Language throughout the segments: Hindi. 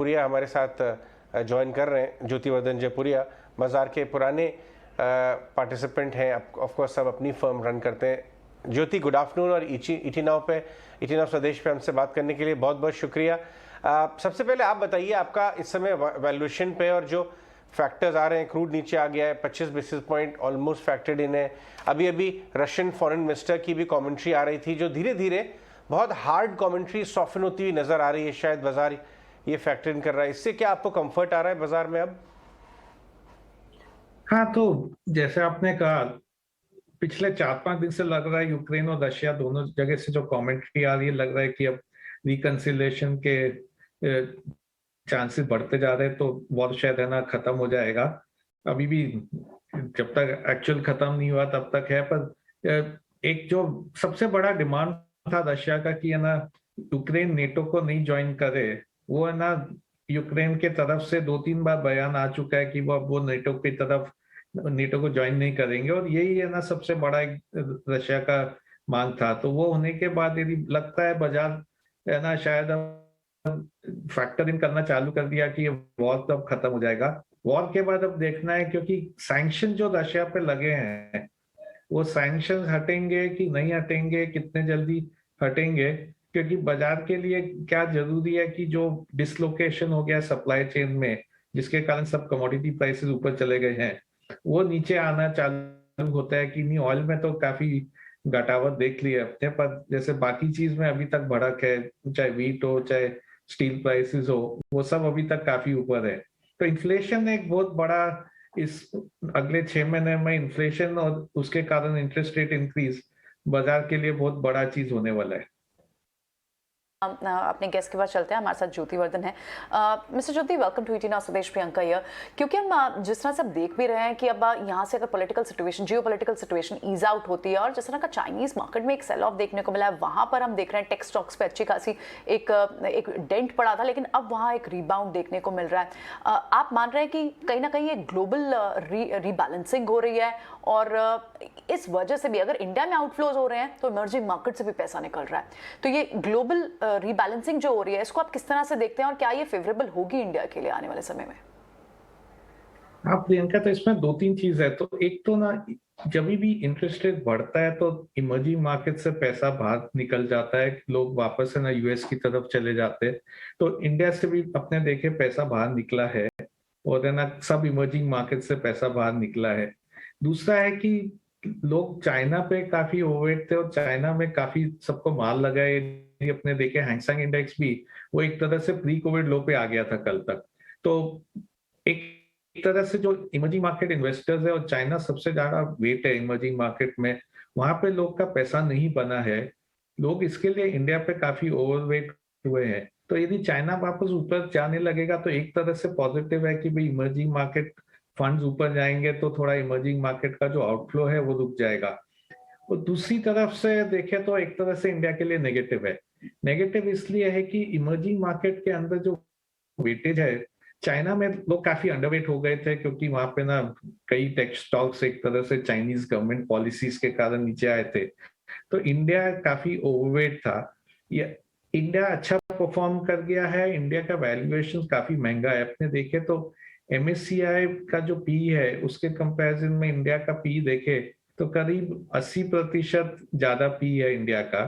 पुरिया हमारे साथ ज्वाइन कर रहे हैं। ज्योतिवर्धन जयपुरिया बाजार के पुराने पार्टिसिपेंट हैं, ऑफ कोर्स सब अपनी फर्म रन करते हैं। ज्योति, गुड आफ्टरनून और ईटी नाउ स्वदेश पे हमसे बात करने के लिए बहुत बहुत शुक्रिया। सबसे पहले आप बताइए, आपका इस समय वैल्यूएशन पे और जो फैक्टर्स आ रहे हैं, क्रूड नीचे आ गया है, 25 बेसिस पॉइंट ऑलमोस्ट फैक्टर्ड इन है। अभी अभी रशियन फॉरेन मिनिस्टर की भी कमेंट्री आ रही थी, जो धीरे धीरे बहुत हार्ड कमेंट्री सॉफ्टन होती हुई नजर आ रही है। शायद बाजार ये फैक्टर इन कर रहा है। इससे क्या आपको कंफर्ट आ रहा है बाजार में अब? हाँ, तो जैसे आपने कहा, पिछले 4-5 दिन से लग रहा है यूक्रेन और रशिया दोनों जगह से जो कमेंट्री आ रही है, लग रहा है कि अब रिकंसिलिएशन के चांसेस बढ़ते जा रहे हैं, तो वॉर शायद है ना खत्म हो जाएगा। अभी भी जब तक एक्चुअल खत्म नहीं हुआ तब तक है, पर एक जो सबसे बड़ा डिमांड था रशिया का कि है ना यूक्रेन नेटो को नहीं ज्वाइन करे, वो है ना यूक्रेन के तरफ से 2-3 बार बयान आ चुका है कि वो नेटो की तरफ नेटो को ज्वाइन नहीं करेंगे, और यही है ना सबसे बड़ा एक रशिया का मांग था। तो वो होने के बाद यदि लगता है बाजार है ना शायद फैक्टर इन करना चालू कर दिया कि वॉर कब खत्म हो जाएगा। वॉर के बाद अब देखना है, क्योंकि सैंक्शन जो रशिया पे लगे हैं वो सैंक्शन हटेंगे कि नहीं हटेंगे, कितने जल्दी हटेंगे, क्योंकि बाजार के लिए क्या जरूरी है कि जो डिसलोकेशन हो गया सप्लाई चेन में, जिसके कारण सब कमोडिटी प्राइसेस ऊपर चले गए हैं, वो नीचे आना चालू होता है कि नहीं। ऑयल में तो काफी घटावट देख ली है अपने, पर जैसे बाकी चीज में अभी तक बढ़त है, चाहे व्हीट हो चाहे स्टील प्राइसेस हो, वो सब अभी तक काफी ऊपर है। तो इन्फ्लेशन एक बहुत बड़ा, इस अगले 6 महीने में इन्फ्लेशन और उसके कारण इंटरेस्ट रेट इंक्रीज बाजार के लिए बहुत बड़ा चीज होने वाला है। अपने गेस्ट के पास चलते हैं। हमारे साथ ज्योतिवर्धन है। Mister Jyoti, welcome to ET now Swadesh. Priyanka here. क्योंकि हम जिस तरह से अब देख भी रहे हैं कि अब यहाँ से अगर political situation, geopolitical situation ease out होती है, और जिस तरह का चाइनीज मार्केट में एक सेल ऑफ देखने को मिला है, वहां पर हम देख रहे हैं टेक स्टॉक्स पे अच्छी खासी एक डेंट पड़ा था, लेकिन अब वहाँ एक रिबाउंड देखने को मिल रहा है। आप मान रहे हैं कि कहीं ना कहीं एक ग्लोबल रीबैलेंसिंग हो रही है, और इस वजह से भी अगर इंडिया में आउटफ्लोज हो रहे हैं तो इमर्जिंग मार्केट से भी पैसा निकल रहा है। तो ये ग्लोबल रीबैलेंसिंग जो हो रही है, इसको आप किस तरह से देखते हैं, और क्या ये फेवरेबल होगी इंडिया के लिए आने वाले समय में? हाँ प्रियंका, तो इसमें 2-3 चीज है। तो एक तो ना, जब भी इंटरेस्ट रेट बढ़ता है तो इमर्जिंग मार्केट से पैसा बाहर निकल जाता है, लोग वापस है ना यूएस की तरफ चले जाते हैं। तो इंडिया से भी अपने देखे पैसा बाहर निकला है, और है ना सब इमर्जिंग मार्केट से पैसा बाहर निकला है। दूसरा है कि लोग चाइना पे काफी ओवरवेट थे, और चाइना में काफी सबको माल लगा है। ये अपने देखे हैंगसेंग इंडेक्स भी वो एक तरह से प्री कोविड लो पे आ गया था कल तक। तो एक तरह से जो इमर्जिंग मार्केट इन्वेस्टर्स है, और चाइना सबसे ज्यादा वेट है इमर्जिंग मार्केट में, वहां पे लोग का पैसा नहीं बना है। लोग इसके लिए इंडिया पे काफी ओवरवेट हुए हैं। तो यदि चाइना वापस ऊपर जाने लगेगा तो एक तरह से पॉजिटिव है कि भाई इमर्जिंग मार्केट फंड्स ऊपर जाएंगे, तो थोड़ा इमर्जिंग मार्केट का जो आउटफ्लो है वो रुक जाएगा। और दूसरी तरफ से देखें तो एक तरह से इंडिया के लिए नेगेटिव है। नेगेटिव इसलिए है कि इमर्जिंग मार्केट के अंदर जो वेटेज है, चाइना में लोग काफी अंडरवेट हो गए थे, क्योंकि वहां पे ना कई टेक स्टॉक्स एक तरह से चाइनीज गवर्नमेंट पॉलिसीज के कारण नीचे आए थे। तो इंडिया काफी ओवरवेट था। ये इंडिया अच्छा परफॉर्म कर गया है। इंडिया का वैल्यूएशन काफी महंगा है। अपने देखे तो एमएससीआई का जो पी है, उसके कंपैरिजन में इंडिया का पी देखे तो करीब 80% ज्यादा पी है इंडिया का।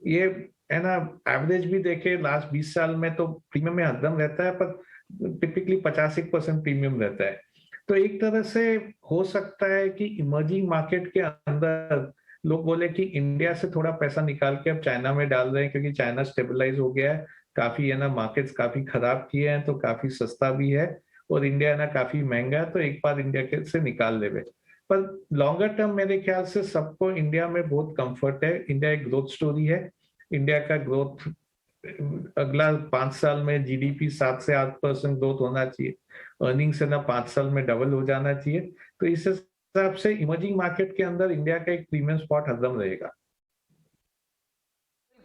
ये है ना, एवरेज भी देखे लास्ट 20 साल में तो प्रीमियम में हरदम रहता है, पर टिपिकली 85% प्रीमियम रहता है। तो एक तरह से हो सकता है कि इमर्जिंग मार्केट के अंदर लोग बोले कि इंडिया से थोड़ा पैसा निकाल के अब चाइना में डाल रहे हैं, क्योंकि चाइना स्टेबलाइज हो गया है काफी, है ना मार्केट्स काफी खराब किए हैं, तो काफी सस्ता भी है, और इंडिया है ना काफी महंगा है, तो एक बार इंडिया के से निकाल लेवे। पर लॉन्गर टर्म मेरे ख्याल से सबको इंडिया में बहुत कंफर्ट है। इंडिया एक ग्रोथ स्टोरी है। इंडिया का ग्रोथ अगला 5 साल में जीडीपी 7 से 8% ग्रोथ होना चाहिए। अर्निंग्स है ना 5 साल में डबल हो जाना चाहिए। तो इस हिसाब से इमर्जिंग मार्केट के अंदर इंडिया का एक प्रीमियम स्पॉट हरदम रहेगा।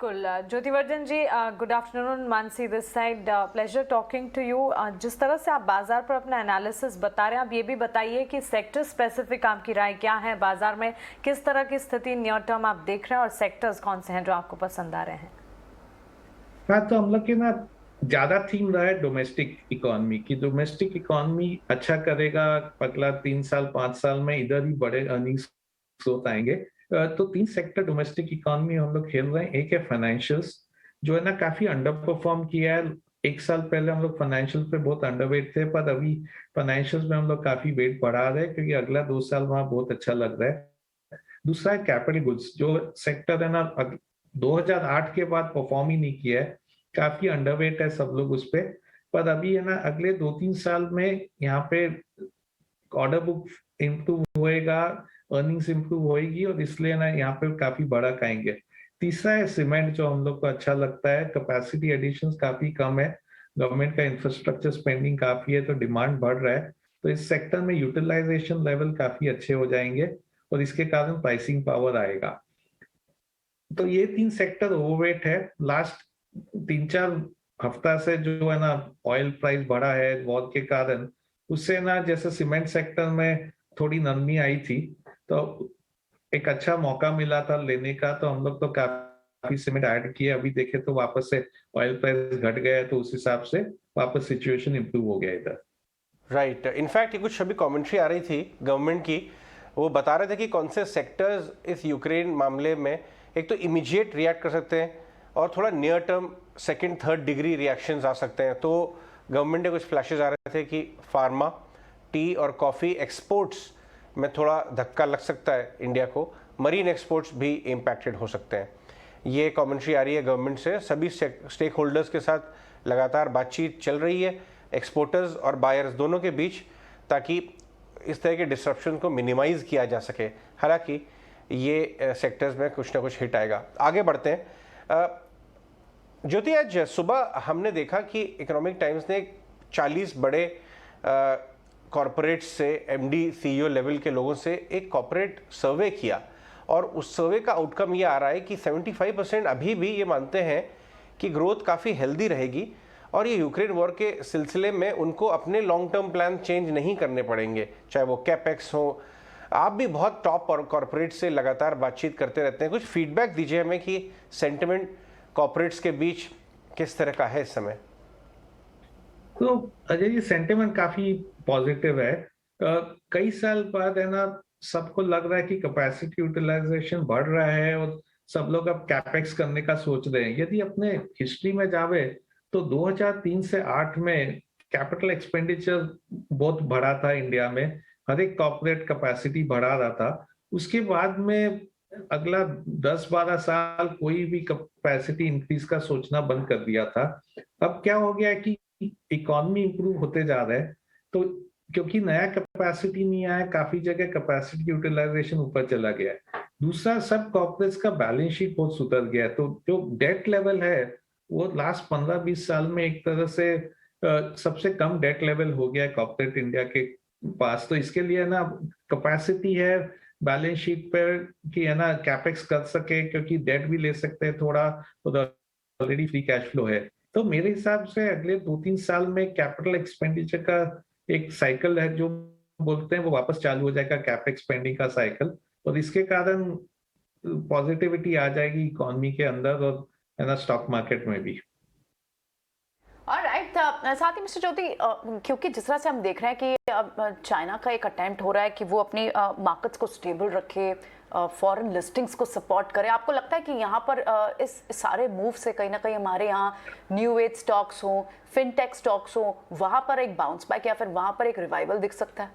बिल्कुल। Jyotivardhan ji, good afternoon. Mansi this side, pleasure talking to you. जिस तरह से आप बाजार पर अपना एनालिसिस बता रहे हैं, आप ये भी बताइए कि सेक्टर स्पेसिफिक आपकी राय क्या है, बाजार में किस तरह की स्थिति नियर टर्म आप देख रहे हैं, और सेक्टर्स कौन से हैं जो आपको पसंद आ रहे हैं? हाँ, तो हम लोग के ना ज्यादा थीम रहा है डोमेस्टिक इकोनॉमी की। डोमेस्टिक इकोनॉमी अच्छा करेगा, अगला 3 साल 5 साल में इधर ही बड़े अर्निंग्स ग्रोथ आएंगे। तो 3 सेक्टर डोमेस्टिक इकोनॉमी हम लोग खेल रहे हैं। एक है फाइनेंशियल्स, जो है ना काफी अंडर परफॉर्म किया है। 1 साल पहले हम लोग फाइनेंशियल पे बहुत अंडरवेट थे, पर अभी फाइनेंशियल्स में हम लोग काफी वेट बढ़ा रहे हैं, क्योंकि अगला 2 साल वहां बहुत अच्छा लग रहा है। दूसरा है कैपिटल गुड्स, जो सेक्टर है ना 2008 के बाद परफॉर्म ही नहीं किया है, काफी अंडरवेट है सब लोग उस पे। पर अभी है ना अगले 2-3 साल में यहाँ पे ऑर्डर बुक इम्प्रूव होएगा, अर्निंग्स इम्प्रूव होएगी, और इसलिए ना यहाँ पे काफी बड़ा खाएंगे। तीसरा है सीमेंट, जो हम लोग को अच्छा लगता है। कैपेसिटी एडिशंस काफी कम है, गवर्नमेंट का इंफ्रास्ट्रक्चर स्पेंडिंग काफी है, तो डिमांड बढ़ रहा है। तो इस सेक्टर में यूटिलाइजेशन लेवल काफी अच्छे हो जाएंगे, और इसके कारण प्राइसिंग पावर आएगा। तो ये 3 सेक्टर ओवरवेट है। लास्ट 3-4 हफ्ता से जो है ना ऑयल प्राइस बढ़ा है वॉर के कारण, उससे ना जैसे सीमेंट सेक्टर में थोड़ी नरमी आई थी, तो एक अच्छा मौका मिला था लेने का, तो हम लोग तो काफी सीमेंट ऐड किए। अभी देखे तो वापस से ऑयल प्राइस घट गया है, तो उस हिसाब से वापस सिचुएशन इंप्रूव हो गया इधर। राइट, इनफैक्ट कुछ अभी कमेंट्री आ रही थी गवर्नमेंट की, वो बता रहे थे कि कौन से सेक्टर्स इस यूक्रेन मामले में एक तो इमीडिएट रिएक्ट कर सकते हैं, और थोड़ा near term second third degree reactions आ सकते हैं। तो गवर्नमेंट ने कुछ फ्लैशेस आ रहे थे कि फार्मा, टी और कॉफ़ी एक्सपोर्ट्स में थोड़ा धक्का लग सकता है इंडिया को, मरीन एक्सपोर्ट्स भी इम्पैक्टेड हो सकते हैं। ये कमेंट्री आ रही है गवर्नमेंट से। सभी स्टेक होल्डर्स के साथ लगातार बातचीत चल रही है, एक्सपोर्टर्स और बायर्स दोनों के बीच, ताकि इस तरह के डिस्ट्रप्शन को मिनिमाइज किया जा सके। हालांकि ये सेक्टर्स में कुछ ना कुछ हिट आएगा। आगे बढ़ते हैं। ज्योति, आज सुबह हमने देखा कि इकोनॉमिक टाइम्स ने 40 बड़े कॉरपोरेट्स से, एमडी सीईओ लेवल के लोगों से एक कॉरपोरेट सर्वे किया, और उस सर्वे का आउटकम ये आ रहा है कि 75% अभी भी ये मानते हैं कि ग्रोथ काफ़ी हेल्दी रहेगी, और ये यूक्रेन वॉर के सिलसिले में उनको अपने लॉन्ग टर्म प्लान चेंज नहीं करने पड़ेंगे, चाहे वो कैपेक्स हो। आप भी बहुत टॉप और कॉरपोरेट से लगातार बातचीत करते रहते हैं, कुछ फीडबैक दीजिए हमें कि सेंटिमेंट कॉरपोरेट्स के बीच किस तरह का है इस समय। तो अजय जी, सेंटिमेंट काफी पॉजिटिव है। कई साल बाद है ना सबको लग रहा है कि कैपेसिटी यूटिलाइजेशन बढ़ रहा है, और सब लोग अब कैपेक्स करने का सोच रहे हैं। यदि अपने हिस्ट्री में जावे तो 2003 से 8 में कैपिटल एक्सपेंडिचर बहुत बढ़ा था इंडिया में, हर एक कॉर्पोरेट कैपेसिटी बढ़ा रहा था। उसके बाद में अगला 10-12 साल कोई भी कैपेसिटी इंक्रीज का सोचना बंद कर दिया था। अब क्या हो गया है कि इकोनॉमी इंप्रूव होते जा रहा है, तो क्योंकि नया कैपेसिटी नहीं आया, काफी जगह कैपेसिटी यूटिलाइजेशन ऊपर चला गया है। दूसरा, सब कॉर्पोरेट्स का बैलेंस शीट बहुत सुधर गया है, तो जो डेट लेवल है वो लास्ट 15-20 साल में एक तरह से सबसे कम डेट लेवल हो गया है कॉर्पोरेट इंडिया के पास। तो इसके लिए ना कैपेसिटी है बैलेंस शीट पर कि है ना कैपेक्स कर सके, क्योंकि डेट भी ले सकते हैं थोड़ा, तो ऑलरेडी फ्री कैश फ्लो है। तो मेरे हिसाब से अगले 2-3 साल में कैपिटल एक्सपेंडिचर का एक साइकिल है, जो बोलते हैं वो वापस चालू हो जाएगा, कैपेक्स स्पेंडिंग का साइकिल, और इसके कारण पॉजिटिविटी आ जाएगी इकोनॉमी के अंदर और है ना स्टॉक मार्केट में भी। ऑलराइट, साथ ही मिस्टर ज्योति, क्योंकि जिस तरह से हम देख रहे हैं कि अब चाइना का एक अटेम्प्ट हो रहा है कि वो अपनी मार्केट्स को स्टेबल रखे, फॉरेन लिस्टिंग्स को सपोर्ट करे, आपको लगता है कि यहाँ पर इस सारे मूव से कहीं ना कहीं हमारे यहाँ न्यू एज स्टॉक्स हो, फिनटेक स्टॉक्स हो, वहां पर एक बाउंस बैक या फिर वहां पर एक रिवाइवल दिख सकता है?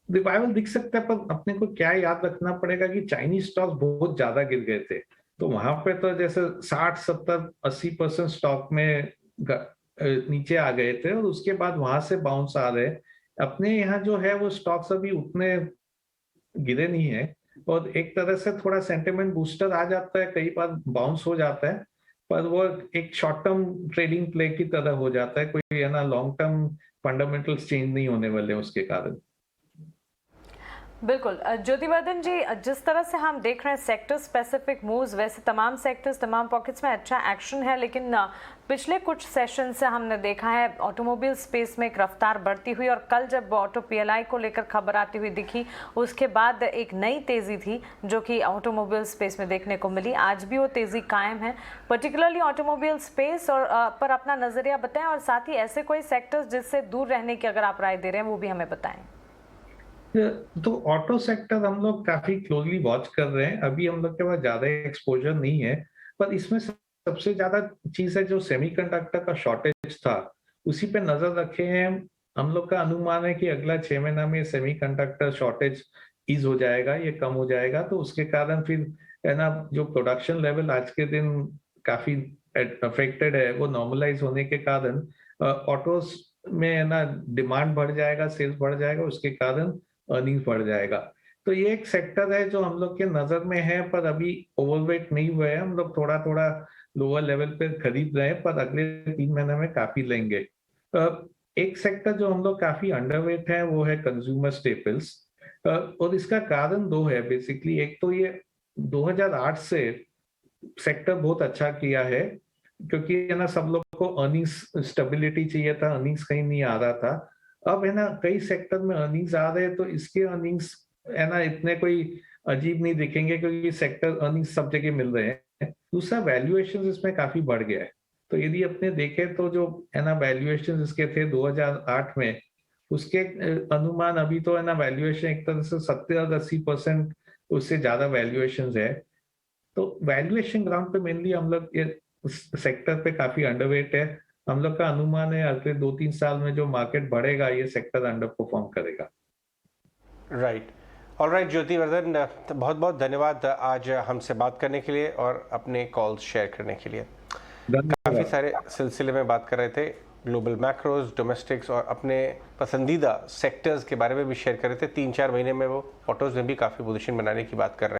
रिवाइवल दिख सकता है, पर अपने को क्या याद रखना पड़ेगा कि चाइनीज स्टॉक्स बहुत ज्यादा गिर गए थे, तो वहां पे तो जैसे 60-70-80% स्टॉक में नीचे आ गए थे, और उसके बाद वहां से बाउंस आ रहे। अपने यहाँ जो है वो स्टॉक्स अभी उतने गिरे नहीं है, और एक तरह से थोड़ा सेंटिमेंट बूस्टर आ जाता है, कई बार बाउंस हो जाता है, पर वो एक शॉर्ट टर्म ट्रेडिंग प्ले की तरह हो जाता है, कोई है ना लॉन्ग टर्म फंडामेंटल्स चेंज नहीं होने वाले उसके कारण। बिल्कुल ज्योतिवर्धन जी, जिस तरह से हम देख रहे हैं सेक्टर स्पेसिफिक मूव्स, वैसे तमाम सेक्टर्स तमाम पॉकेट्स में अच्छा एक्शन है, लेकिन पिछले कुछ सेशन से हमने देखा है ऑटोमोबाइल स्पेस में एक रफ्तार बढ़ती हुई, और कल जब ऑटो पीएलआई को लेकर खबर आती हुई दिखी उसके बाद एक नई तेज़ी थी जो कि ऑटोमोबाइल स्पेस में देखने को मिली। आज भी वो तेज़ी कायम है, पर्टिकुलरली ऑटोमोबाइल स्पेस और पर अपना नज़रिया बताएं, और साथ ही ऐसे कोई सेक्टर्स जिससे दूर रहने की अगर आप राय दे रहे हैं वो भी हमें बताएं। तो ऑटो सेक्टर हम लोग काफी क्लोजली वॉच कर रहे हैं। अभी हम लोग के पास ज्यादा एक्सपोजर नहीं है, पर इसमें सबसे ज्यादा चीज है जो सेमीकंडक्टर का शॉर्टेज था, उसी पे नजर रखे हैं। हम लोग का अनुमान है कि अगला 6 महीना में सेमीकंडक्टर शॉर्टेज ईज हो जाएगा, ये कम हो जाएगा। तो उसके कारण फिर है ना, जो प्रोडक्शन लेवल आज के दिन काफी अफेक्टेड है, वो नॉर्मलाइज होने के कारण ऑटोज में है ना डिमांड बढ़ जाएगा, सेल्स बढ़ जाएगा, उसके कारण अर्निंग बढ़ जाएगा। तो ये एक सेक्टर है जो हम लोग के नजर में है, पर अभी ओवरवेट नहीं हुए हैं। हम लोग थोड़ा थोड़ा लोअर लेवल पे खरीद रहे हैं, पर अगले 3 महीने में काफी लेंगे। एक सेक्टर जो हम लोग काफी अंडरवेट है वो है कंज्यूमर स्टेपल्स, और इसका कारण दो है बेसिकली। एक तो ये 2008 से सेक्टर बहुत अच्छा किया है, क्योंकि है ना सब लोग को अर्निंग्स स्टेबिलिटी चाहिए था, अर्निंग्स कहीं नहीं आ रहा था। अब है ना कई सेक्टर में अर्निंग्स आ रहे हैं, तो इसके अर्निंग्स है ना इतने कोई अजीब नहीं दिखेंगे, क्योंकि सेक्टर अर्निंग्स सब जगह मिल रहे हैं। दूसरा वैल्यूएशन इसमें काफी बढ़ गया है। तो यदि अपने देखे तो जो है ना वैल्यूएशन इसके थे 2008 में, उसके अनुमान अभी तो है ना वैल्यूएशन एक तरह से 70-80% उससे ज्यादा वैल्यूएशन है। तो वैल्यूएशन ग्राउंड पे मेनली हम लोग ये सेक्टर पे काफी अंडरवेट है। हम लोग का अनुमान है अगले 2-3 साल में जो मार्केट बढ़ेगा ये सेक्टर अंडर परफॉर्म करेगा। राइट, ऑलराइट ज्योतिवर्धन, बहुत बहुत धन्यवाद आज हमसे बात करने के लिए और अपने कॉल्स शेयर करने के लिए। काफ़ी सारे सिलसिले में बात कर रहे थे, ग्लोबल मैक्रोज, डोमेस्टिक्स और अपने पसंदीदा सेक्टर्स के बारे में भी शेयर कर रहे थे। 3-4 महीने में वो ऑटोज में भी काफ़ी पोजीशन बनाने की बात कर रहे हैं।